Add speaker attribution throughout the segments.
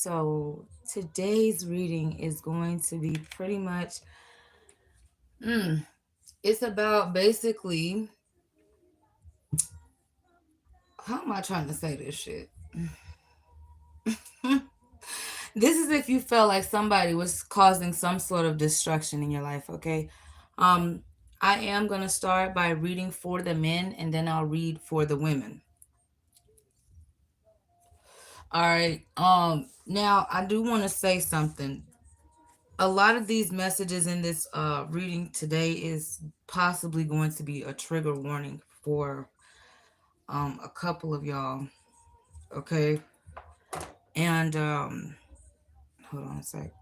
Speaker 1: So today's reading is going to be pretty much, it's about basically, how am I trying to say this shit? This is if you felt like somebody was causing some sort of destruction in your life, okay? Um, I am going to start by reading for the men and then I'll read for the women. All right. Now I do want to say something. A lot of these messages in this reading today is possibly going to be a trigger warning for a couple of y'all. Okay. And hold on a sec.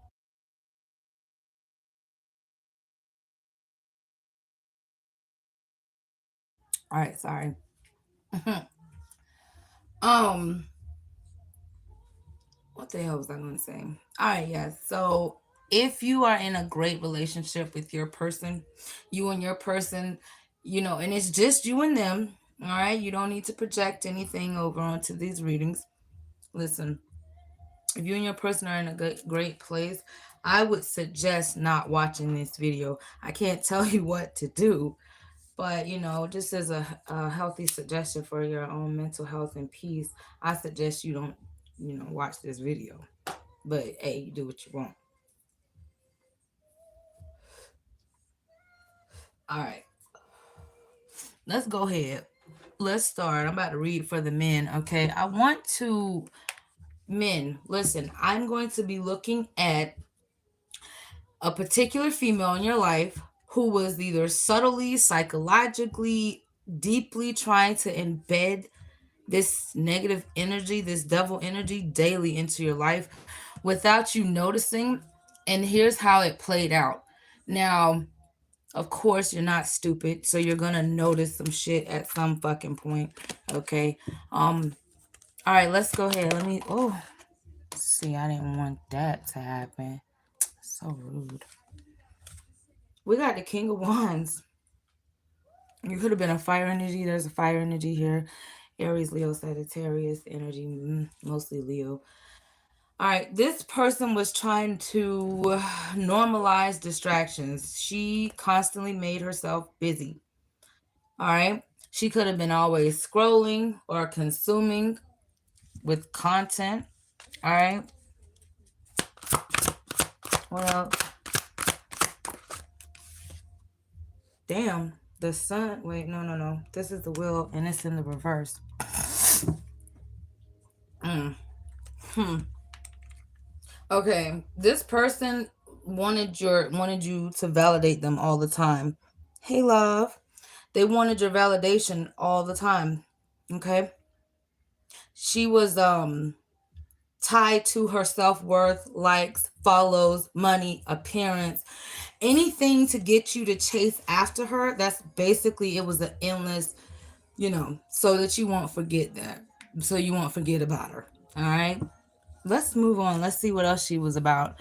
Speaker 1: All right, sorry. um what the hell was I going to say? All right, yes. So if you are in a great relationship with your person, you and your person, and it's just you and them, all right? You don't need to project anything over onto these readings. Listen, if you and your person are in a good, great place, I would suggest not watching this video. I can't tell you what to do, but just as a healthy suggestion for your own mental health and peace, I suggest you don't, watch this video. But hey, you do what you want. All right, let's go ahead. Let's start. I'm about to read for the men. Okay, I want to men. Listen, I'm going to be looking at a particular female in your life who was either subtly, psychologically, deeply trying to embed this negative energy, this devil energy daily into your life without you noticing. And here's how it played out. Now, of course, you're not stupid, so you're gonna notice some shit at some fucking point. Okay. All right, let's go ahead. Let me. Oh, see, I didn't want that to happen. So rude. We got the King of Wands. You could have been a fire energy. There's a fire energy here. Aries, Leo, Sagittarius energy, mostly Leo. All right, this person was trying to normalize distractions. She constantly made herself busy. All right, she could have been always scrolling or consuming with content. All right, well, damn, the sun. Wait, no, no, no. This is the wheel, and it's in the reverse. Mm. Hmm. Okay, this person wanted you to validate them all the time. Hey, love. They wanted your validation all the time. Okay? She was tied to her self-worth, likes, follows, money, appearance, anything to get you to chase after her. That's basically, it was an endless, so that you won't forget that. So you won't forget about her. All right? Let's move on. Let's see what else she was about.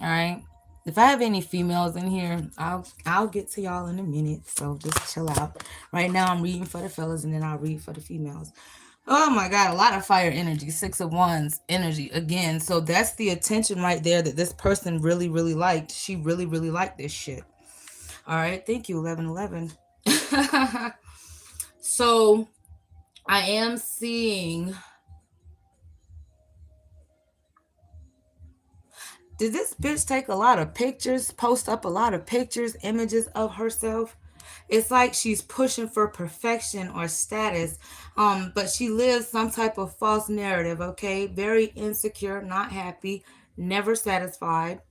Speaker 1: All right. If I have any females in here, I'll get to y'all in a minute. So just chill out. Right now I'm reading for the fellas and then I'll read for the females. Oh my god, a lot of fire energy. 6 of Wands energy again. So that's the attention right there that this person really, really liked. She really, really liked this shit. All right, thank you, 1111. So I am seeing, did this bitch take a lot of pictures, post up a lot of pictures, images of herself? It's like she's pushing for perfection or status, but she lives some type of false narrative, okay? Very insecure, not happy, never satisfied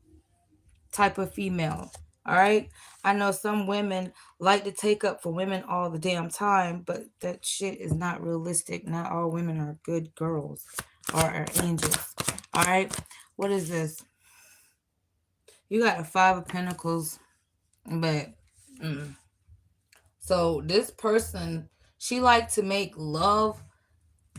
Speaker 1: type of female, all right? I know some women like to take up for women all the damn time, but that shit is not realistic. Not all women are good girls or are angels, all right? What is this? You got a 5 of Pentacles, but so this person, she liked to make love.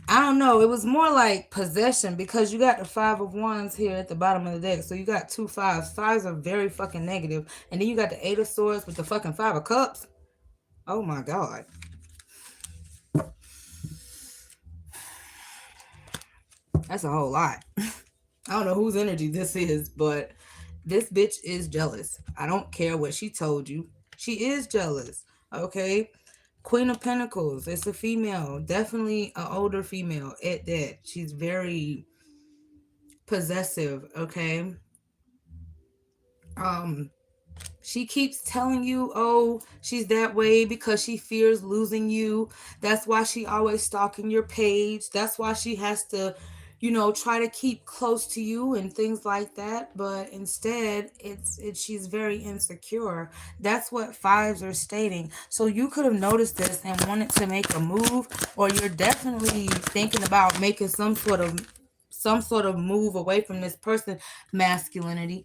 Speaker 1: I don't know. It was more like possession because you got the 5 of Wands here at the bottom of the deck. So you got 2 5s. Fives are very fucking negative. And then you got the 8 of Swords with the fucking 5 of Cups. Oh my god. That's a whole lot. I don't know whose energy this is, but this bitch is jealous. I don't care what she told you. She is jealous. Okay. Queen of Pentacles. It's a female. Definitely an older female at that. She's very possessive. Okay. Um, She keeps telling you, oh, she's that way because she fears losing you. That's why she always stalking your page. That's why she has to, try to keep close to you and things like that. But instead, she's very insecure. That's what fives are stating. So you could have noticed this and wanted to make a move, or you're definitely thinking about making some sort of move away from this person. Masculine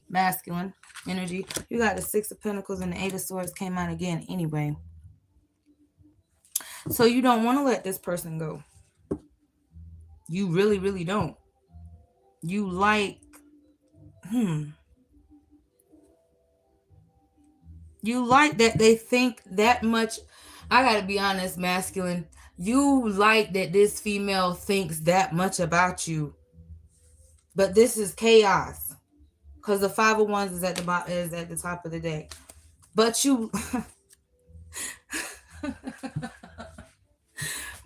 Speaker 1: energy. You got the Six of Pentacles and the Eight of Swords came out again anyway. So you don't want to let this person go. You really, really don't. You like, hmm. You like that they think that much. I gotta be honest, masculine. You like that this female thinks that much about you. But this is chaos. Because the Five of Wands is at the bottom, is at the top of the deck. But you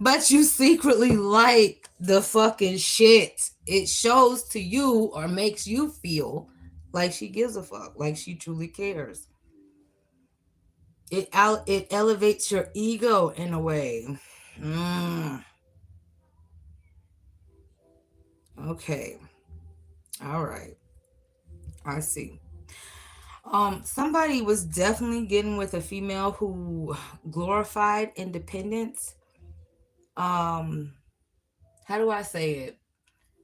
Speaker 1: But you secretly like the fucking shit. It shows to you or makes you feel like she gives a fuck, like she truly cares. It elevates your ego in a way. Mm, okay. All right. I see. Somebody was definitely getting with a female who glorified independence. Um, how do I say it?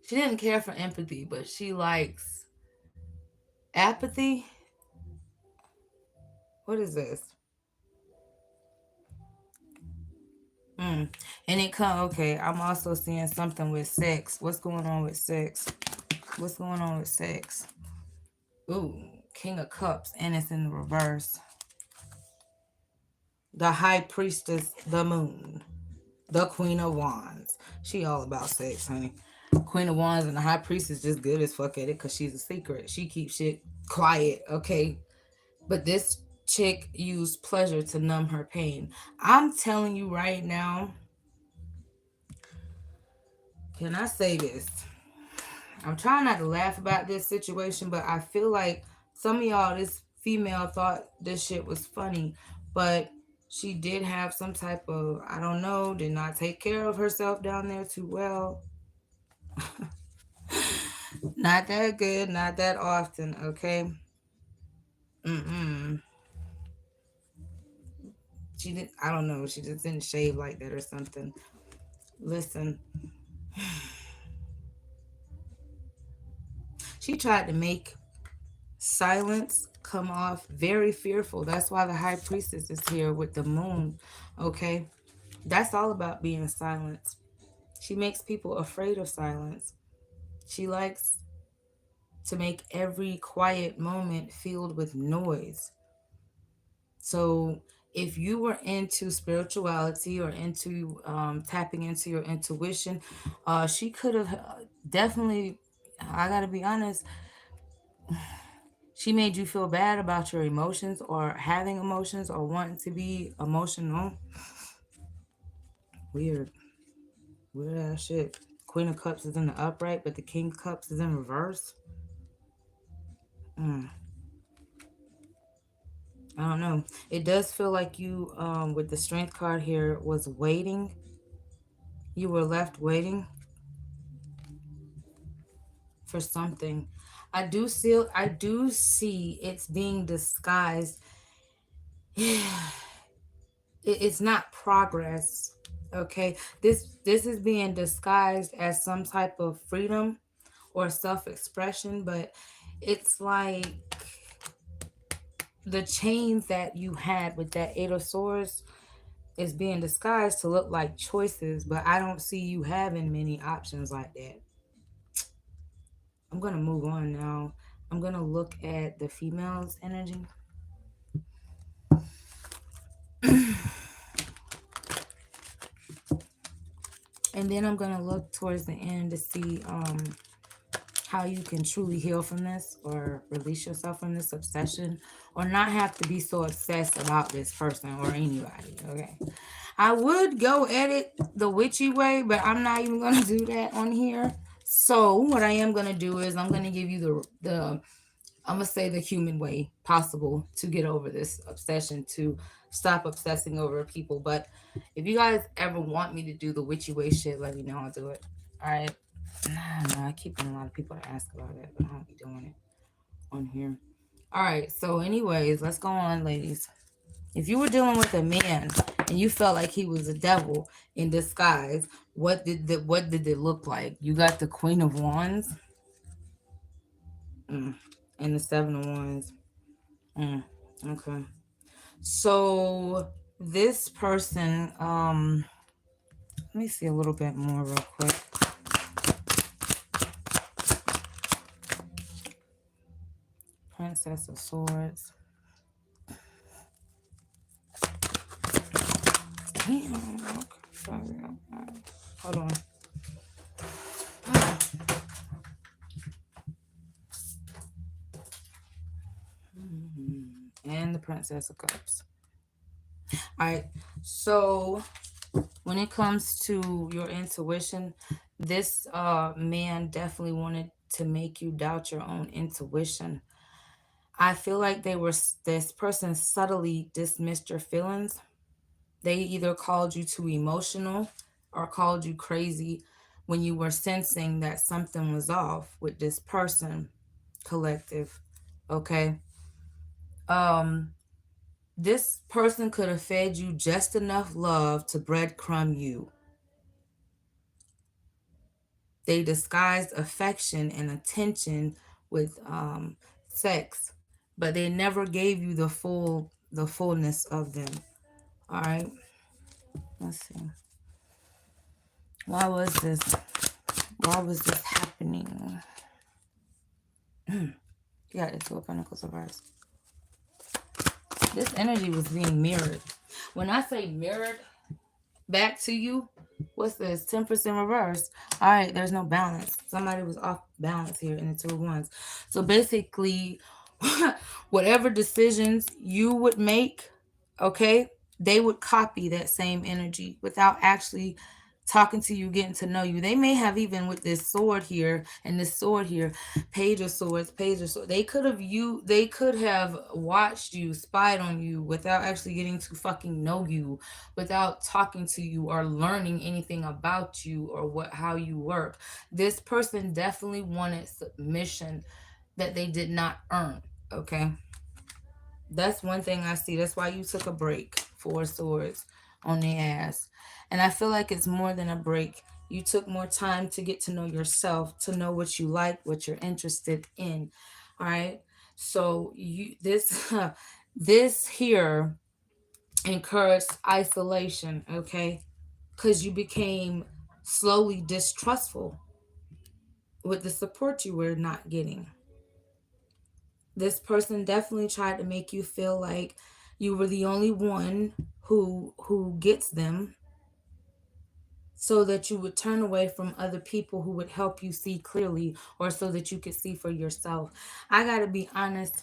Speaker 1: She didn't care for empathy, but she likes apathy. What is this? Mm. And it come okay. I'm also seeing something with sex. What's going on with sex? What's going on with sex? Ooh, King of Cups, and it's in the reverse. The High Priestess, the Moon, the Queen of Wands. She all about sex, honey. Queen of Wands and the High Priestess just good as fuck at it because she's a secret. She keeps shit quiet, okay? But this chick used pleasure to numb her pain. I'm telling you right now, can I say this? I'm trying not to laugh about this situation, but I feel like some of y'all, this female thought this shit was funny, but she did have some type of, I don't know, did not take care of herself down there too well. Not that good, not that often, okay? Mm-mm. She didn't, I don't know, she just didn't shave like that or something. Listen, she tried to make silence come off very fearful. That's why the high priestess is here with the moon. Okay. That's all about being silent. She makes people afraid of silence. She likes to make every quiet moment filled with noise. So if you were into spirituality or into tapping into your intuition, she could have definitely, I gotta be honest, she made you feel bad about your emotions or having emotions or wanting to be emotional. Weird. Weird ass shit. Queen of Cups is in the upright, but the King of Cups is in reverse. Mm, I don't know. It does feel like you, with the Strength card here, was waiting. You were left waiting for something. I do see it's being disguised. It's not progress. Okay, this is being disguised as some type of freedom or self-expression, but it's like the chains that you had with that Eight of Swords is being disguised to look like choices, but I don't see you having many options like that. I'm gonna move on now. I'm gonna look at the female's energy. And then I'm gonna look towards the end to see how you can truly heal from this or release yourself from this obsession or not have to be so obsessed about this person or anybody. Okay. I would go edit the witchy way, but I'm not even gonna do that on here. So what I am gonna do is I'm gonna give you the I'm gonna say the human way possible to get over this obsession, to stop obsessing over people. But if you guys ever want me to do the witchy way shit, let me know. I'll do it. All right. No, I keep getting a lot of people to ask about it, but I won't be doing it on here. All right. So, anyways, let's go on, ladies. If you were dealing with a man and you felt like he was a devil in disguise, what did it look like? You got the Queen of Wands, mm, and the Seven of Wands. Mm, okay. So this person, let me see a little bit more real quick. Princess of Swords. Damn. Okay. Hold on. And the Princess of Cups. All right. So when it comes to your intuition, this man definitely wanted to make you doubt your own intuition. I feel like this person subtly dismissed your feelings. They either called you too emotional or called you crazy when you were sensing that something was off with this person collective. Okay. Um this person could have fed you just enough love to breadcrumb you. They disguised affection and attention with sex, but they never gave you the fullness of them. All right. Let's see. Why was this? Why was this happening? You got the Two of Pentacles reversed. This energy was being mirrored. When I say mirrored back to you, what's this? 10% reverse. All right, there's no balance. Somebody was off balance here in the Two of Wands. So basically, whatever decisions you would make, okay, they would copy that same energy without actually talking to you, getting to know you. They may have, even with this sword here and this sword here, page of swords, page of swords. They could have watched you, spied on you without actually getting to fucking know you, without talking to you or learning anything about you or how you work. This person definitely wanted submission that they did not earn. Okay. That's one thing I see. That's why you took a break. Four swords on the ass. And I feel like it's more than a break. You took more time to get to know yourself, to know what you like, what you're interested in. All right. So you this this here encouraged isolation, okay? Because you became slowly distrustful with the support you were not getting. This person definitely tried to make you feel like you were the only one who gets them, so that you would turn away from other people who would help you see clearly, or so that you could see for yourself. I got to be honest,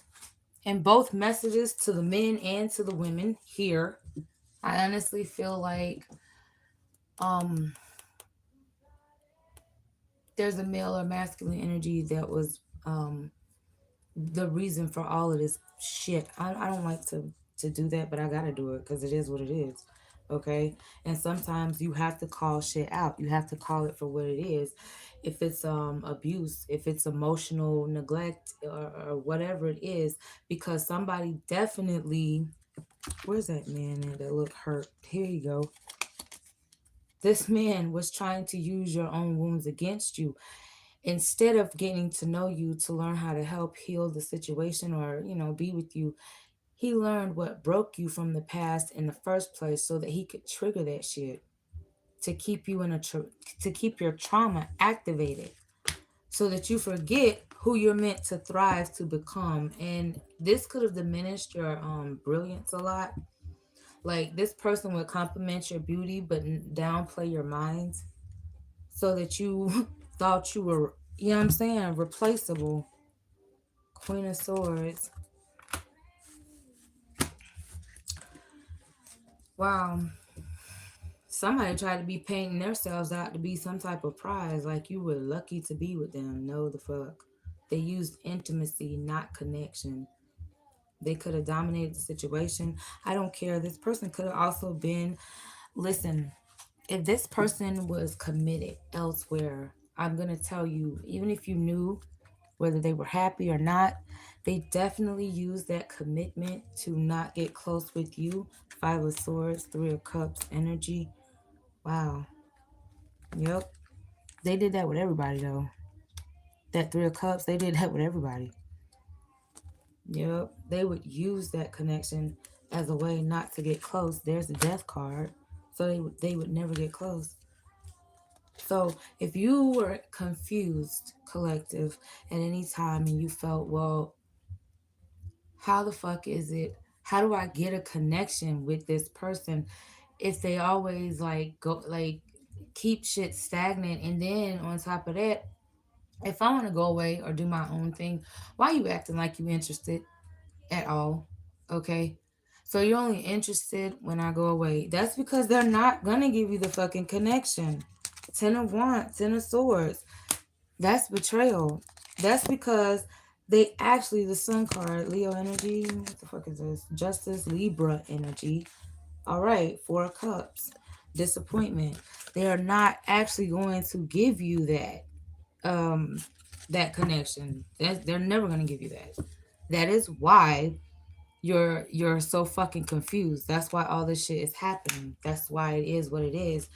Speaker 1: in both messages to the men and to the women here, I honestly feel like um there's a male or masculine energy that was the reason for all of this shit. I don't like to do that, but I gotta do it because it is what it is. Okay. And sometimes you have to call shit out. You have to call it for what it is. If it's abuse, if it's emotional neglect, or whatever it is, because somebody definitely, where's that man that looked hurt? Here you go. This man was trying to use your own wounds against you, instead of getting to know you to learn how to help heal the situation, or be with you. He learned what broke you from the past in the first place, so that he could trigger that shit to keep you to keep your trauma activated, so that you forget who you're meant to thrive to become. And this could have diminished your brilliance a lot. Like, this person would compliment your beauty but downplay your mind, so that you thought you were You know what I'm saying? Replaceable. Queen of Swords. Wow. Somebody tried to be painting themselves out to be some type of prize, like you were lucky to be with them. No, the fuck. They used intimacy, not connection. They could have dominated the situation. I don't care. This person could have also been, listen, if this person was committed elsewhere, I'm going to tell you, even if you knew whether they were happy or not, they definitely used that commitment to not get close with you. Five of Swords, Three of Cups energy. Wow. Yep. They did that with everybody, though. That Three of Cups, they did that with everybody. Yep. They would use that connection as a way not to get close. There's the death card. So they would never get close. So if you were confused, collective, at any time and you felt, well, how the fuck is it? How do I get a connection with this person if they always keep shit stagnant? And then on top of that, if I want to go away or do my own thing, why you acting like you interested at all? Okay. So you're only interested when I go away. That's because they're not gonna give you the fucking connection. Ten of Wands, Ten of Swords. That's betrayal. That's because they actually, the Sun card, Leo energy. What the fuck is this? Justice, Libra energy. All right, Four of Cups. Disappointment. They are not actually going to give you um that connection. They're never gonna give you that. That is why you're so fucking confused. That's why all this shit is happening. That's why it is what it is.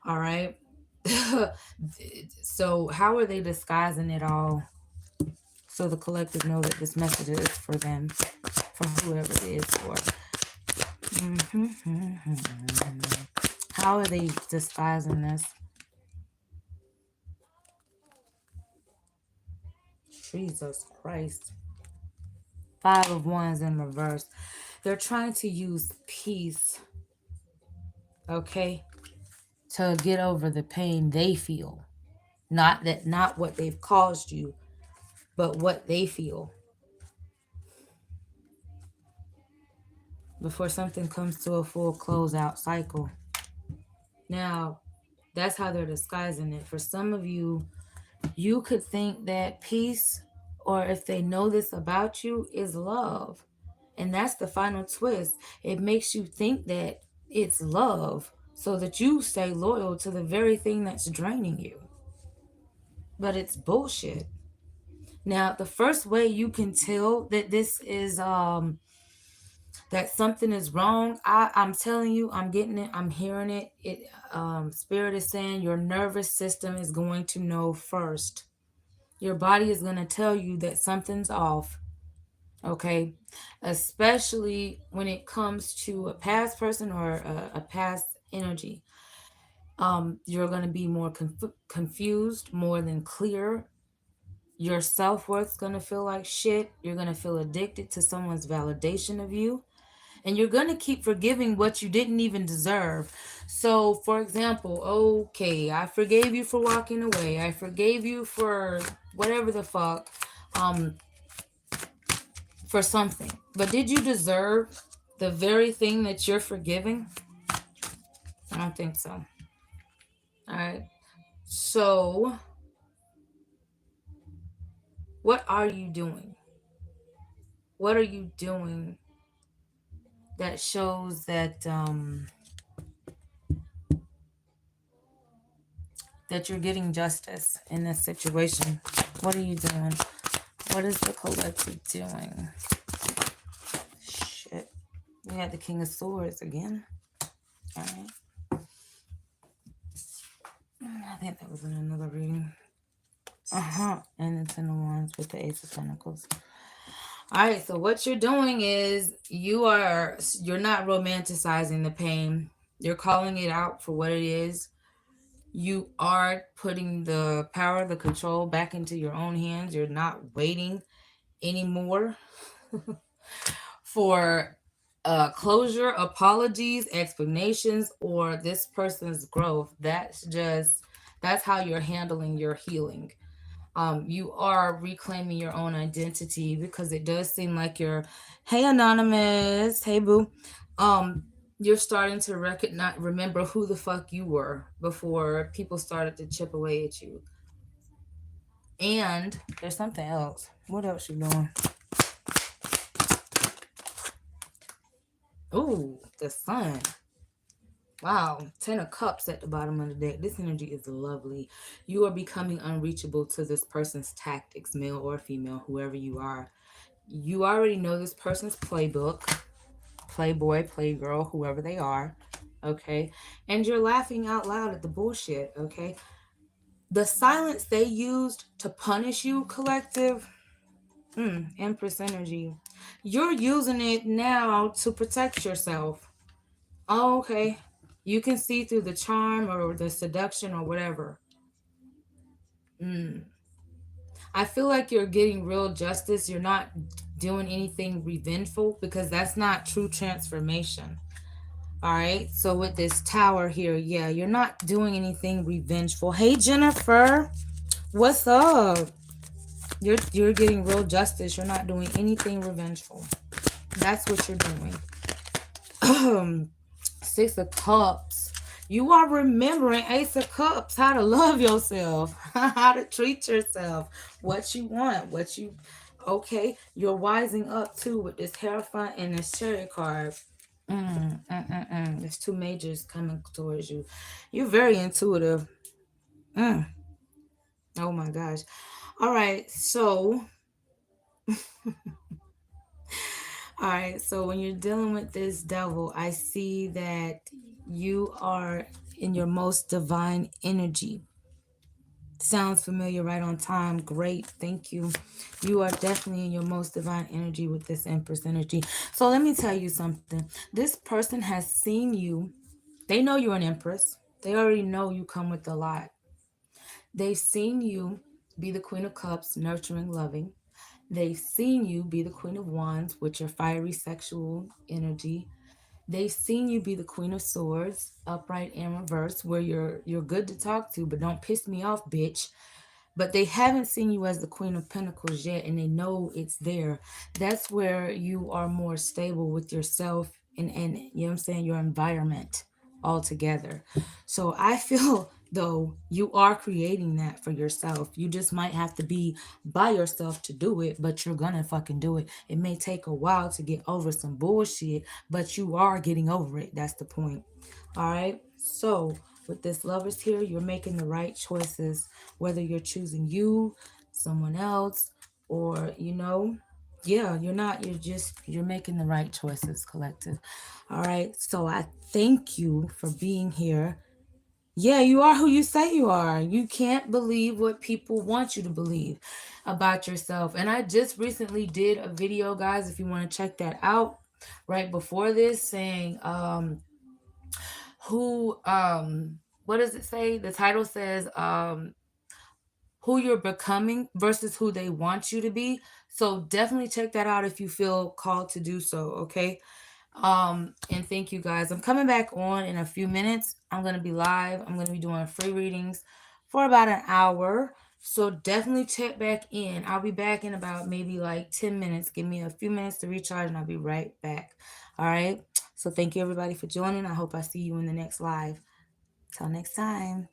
Speaker 1: All right. So how are they disguising it all so the collective know that this message is for them, for whoever it is for? How are they disguising this? Jesus Christ. Five of Wands in reverse. They're trying to use peace, okay, to get over the pain they feel. Not what they've caused you, but what they feel. Before something comes to a full closeout cycle. Now, that's how they're disguising it. For some of you, you could think that peace, or if they know this about you, is love. And that's the final twist. It makes you think that it's love so that you stay loyal to the very thing that's draining you. But it's bullshit. Now, the first way you can tell that this is that something is wrong, I'm telling you, I'm getting it, I'm hearing it. Spirit is saying your nervous system is going to know first. Your body is going to tell you that something's off, okay? Especially when it comes to a past person or a past energy. You're going to be more confused more than clear. Your self-worth's going to feel like shit. You're going to feel addicted to someone's validation of you. And you're going to keep forgiving what you didn't even deserve. So, for example, okay, I forgave you for walking away. I forgave you for whatever the fuck, um, for something. But did you deserve the very thing that you're forgiving? I don't think so. All right. So, what are you doing? What are you doing that shows that you're getting justice in this situation? What are you doing? What is the collective doing? Shit. We had the King of Swords again. All right. I think that was in another reading. And the Ten of Wands with the Ace of Pentacles. All right. So what you're doing is you're not romanticizing the pain. You're calling it out for what it is. You are putting the power, the control back into your own hands. You're not waiting anymore for closure, apologies, explanations, or this person's growth. That's how you're handling your healing. You are reclaiming your own identity because it does seem like you're, hey anonymous, hey boo, um, you're starting to recognize, remember who the fuck you were before people started to chip away at you. And there's something else. What else you doing? Ooh, the sun. Wow, 10 of cups at the bottom of the deck. This energy is lovely. You are becoming unreachable to this person's tactics, male or female, whoever you are. You already know this person's playbook, playboy, playgirl, whoever they are, okay? And you're laughing out loud at the bullshit, okay? The silence they used to punish you, collective, Empress energy. You're using it now to protect yourself. Oh, okay. You can see through the charm or the seduction or whatever. Mm. I feel like you're getting real justice. You're not doing anything revengeful because that's not true transformation. All right. So with this tower here, yeah, you're not doing anything revengeful. Hey Jennifer, what's up? You're getting real justice. You're not doing anything revengeful. That's what you're doing. 6 of Cups. You are remembering Ace of Cups, how to love yourself, how to treat yourself, what you want, what you, okay. You're wising up too with this Hierophant and this Chariot card. There's 2 majors coming towards you. You're very intuitive. Mm. Oh my gosh. All right. So, all right. So when you're dealing with this devil, I see that you are in your most divine energy. Sounds familiar, right on time. Great. Thank you. You are definitely in your most divine energy with this Empress energy. So let me tell you something. This person has seen you. They know you're an Empress. They already know you come with a lot. They've seen you be the Queen of Cups, nurturing, loving. They've seen you be the Queen of Wands with your fiery sexual energy. They've seen you be the Queen of Swords, upright and reverse, where you're good to talk to, but don't piss me off, bitch. But they haven't seen you as the Queen of Pentacles yet, and they know it's there. That's where you are more stable with yourself and you know what I'm saying, your environment altogether. So I feel though you are creating that for yourself. You just might have to be by yourself to do it, but you're gonna fucking do it. It may take a while to get over some bullshit, but you are getting over it. That's the point. All right. So with this lovers here, you're making the right choices, whether you're choosing you, someone else, or yeah, you're making the right choices, collective. All right. So I thank you for being here. Yeah, you are who you say you are. You can't believe what people want you to believe about yourself. And I just recently did a video, guys, if you want to check that out, right before this, saying who what does it say? The title says who you're becoming versus who they want you to be. So definitely check that out if you feel called to do so, okay? And thank you guys. I'm coming back on in a few minutes. I'm gonna be live. I'm gonna be doing free readings for about an hour. So definitely check back in. I'll be back in about maybe like 10 minutes. Give me a few minutes to recharge and I'll be right back. All right. So thank you everybody for joining. I hope I see you in the next live. Till next time.